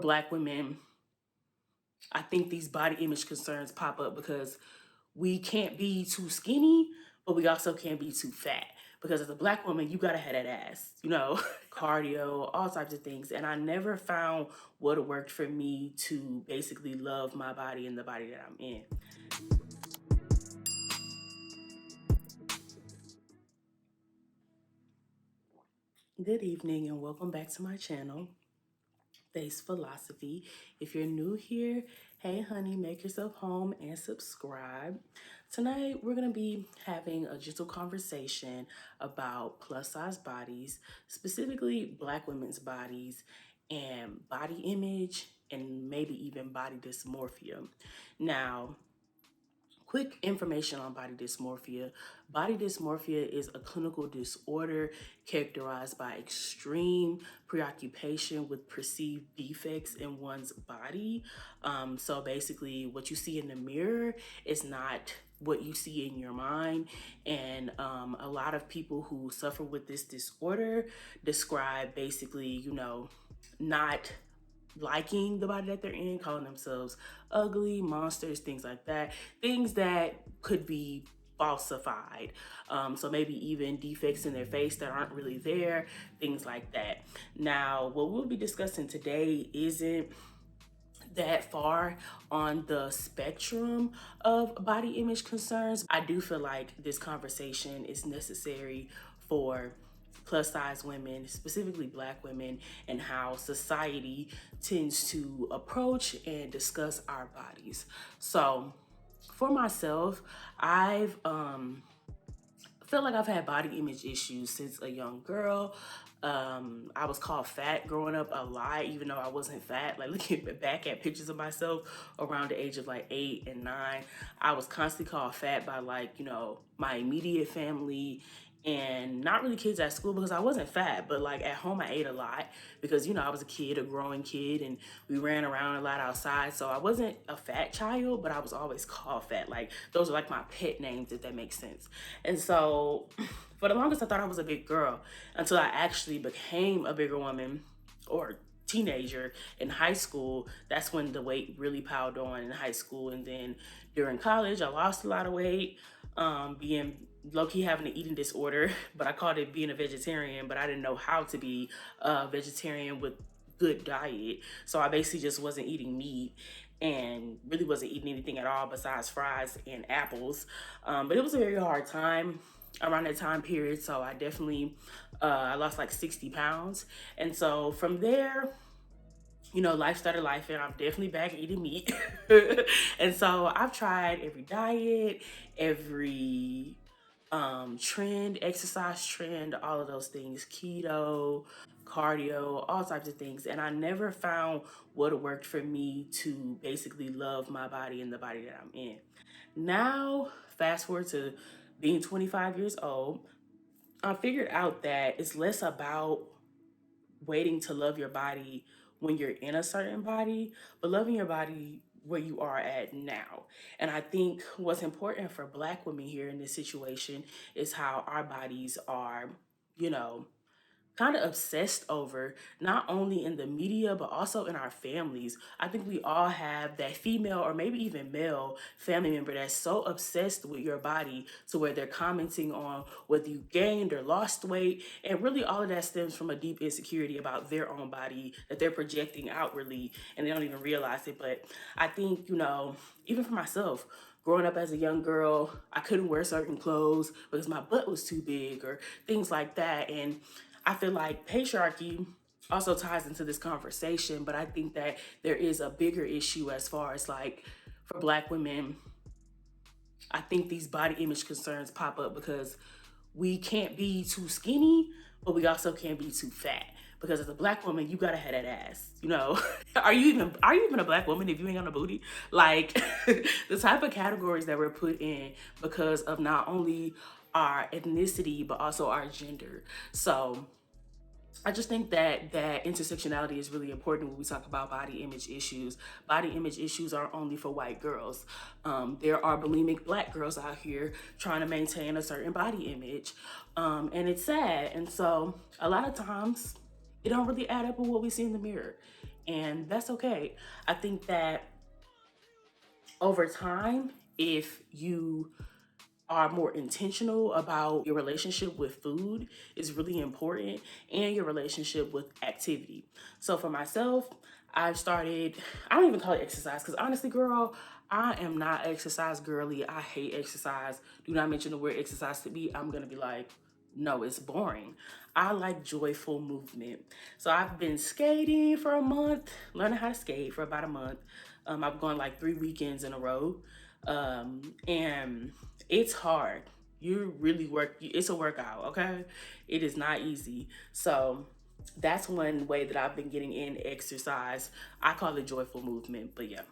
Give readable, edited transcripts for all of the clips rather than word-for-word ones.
Black women, I think these body image concerns pop up because we can't be too skinny, but we also can't be too fat. Because as a Black woman, you gotta have that ass, cardio, all types of things. And I never found what worked for me to basically love my body and the body that I'm in. Good evening and welcome back to my channel, Face Philosophy. If you're new here, hey honey, make yourself home and subscribe. Tonight we're gonna be having a gentle conversation about plus size bodies, specifically Black women's bodies and body image and maybe even body dysmorphia. Now, quick information on body dysmorphia. Body dysmorphia is a clinical disorder characterized by extreme preoccupation with perceived defects in one's body. So basically, what you see in the mirror is not what you see in your mind. And a lot of people who suffer with this disorder describe basically, not liking the body that they're in, calling themselves ugly, monsters, things like that, things that could be falsified. So maybe even defects in their face that aren't really there, things like that. Now, what we'll be discussing today isn't that far on the spectrum of body image concerns. I do feel like this conversation is necessary for plus size women, specifically Black women, and how society tends to approach and discuss our bodies. So for myself, I've feel like I've had body image issues since a young girl. I was called fat growing up a lot, even though I wasn't fat. Like looking back at pictures of myself around the age of like 8 and 9, I was constantly called fat by my immediate family and not really kids at school because I wasn't fat, but like at home I ate a lot because I was a kid, a growing kid, and we ran around a lot outside. So I wasn't a fat child, but I was always called fat. Like those are like my pet names, if that makes sense. And so for the longest I thought I was a big girl until I actually became a bigger woman or teenager in high school. That's when the weight really piled on in high school. And then during college I lost a lot of weight, being low-key having an eating disorder, but I called it being a vegetarian, but I didn't know how to be a vegetarian with good diet. So I basically just wasn't eating meat and really wasn't eating anything at all besides fries and apples. But it was a very hard time around that time period. So I definitely, I lost like 60 pounds. And so from there, life started life and I'm definitely back eating meat. And so I've tried every diet, every trend, exercise trend, all of those things, keto, cardio, all types of things. And I never found what worked for me to basically love my body and the body that I'm in. Now, fast forward to being 25 years old, I figured out that it's less about waiting to love your body when you're in a certain body, but loving your body where you are at now. And I think what's important for Black women here in this situation is how our bodies are, you know, kind of obsessed over, not only in the media, but also in our families. I think we all have that female or maybe even male family member that's so obsessed with your body to where they're commenting on whether you gained or lost weight. And really all of that stems from a deep insecurity about their own body that they're projecting outwardly and they don't even realize it. But I think, even for myself, growing up as a young girl, I couldn't wear certain clothes because my butt was too big or things like that. And I feel like patriarchy also ties into this conversation, but I think that there is a bigger issue as far as like for Black women. I think these body image concerns pop up because we can't be too skinny, but we also can't be too fat. Because as a Black woman, you gotta have that ass. Are you even a Black woman if you ain't got a booty? Like the type of categories that we're put in because of not only our ethnicity but also our gender. So I just think that intersectionality is really important when we talk about body image issues. Body image issues aren't only for white girls. There are bulimic Black girls out here trying to maintain a certain body image, and it's sad. And so a lot of times it don't really add up with what we see in the mirror. And that's okay. I think that over time, if you are more intentional about your relationship with food is really important, and your relationship with activity. So for myself, I've started, I don't even call it exercise because honestly, girl, I am not exercise girly. I hate exercise. Do not mention the word exercise to me. I'm going to be like, no, it's boring. I like joyful movement. So I've been skating for a month, learning how to skate for about a month. I've gone like 3 weekends in a row. And it's hard. You really work, it's a workout, okay? It is not easy. So that's one way that I've been getting in exercise. I call it joyful movement, but yeah.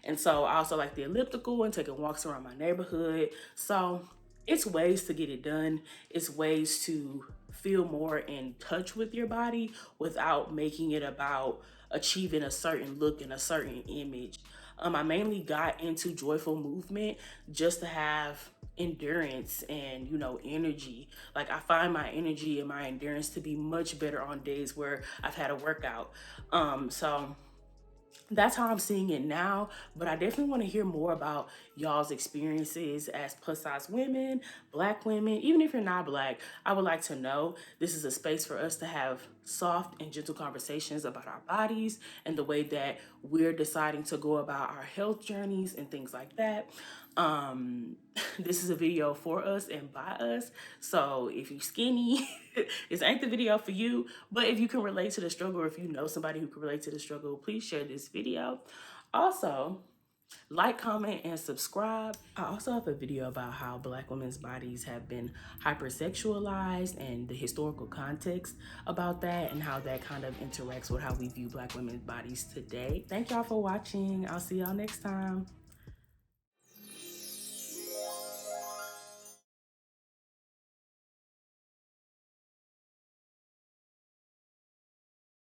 And so I also like the elliptical and taking walks around my neighborhood. So it's ways to get it done. It's ways to feel more in touch with your body without making it about achieving a certain look and a certain image. I mainly got into joyful movement just to have endurance and energy. Like I find my energy and my endurance to be much better on days where I've had a workout. So that's how I'm seeing it now. But I definitely want to hear more about y'all's experiences as plus size women, black women. Even if you're not black, I would like to know. This is a space for us to have soft and gentle conversations about our bodies and the way that we're deciding to go about our health journeys and things like that. Um, this is a video for us and by us. So if you're skinny, this ain't the video for you. But if you can relate to the struggle, or if you know somebody who can relate to the struggle, please share this video. Also, like, comment, and subscribe. I also have a video about how black women's bodies have been hypersexualized and the historical context about that and how that kind of interacts with how we view black women's bodies today. Thank y'all for watching. I'll see y'all next time.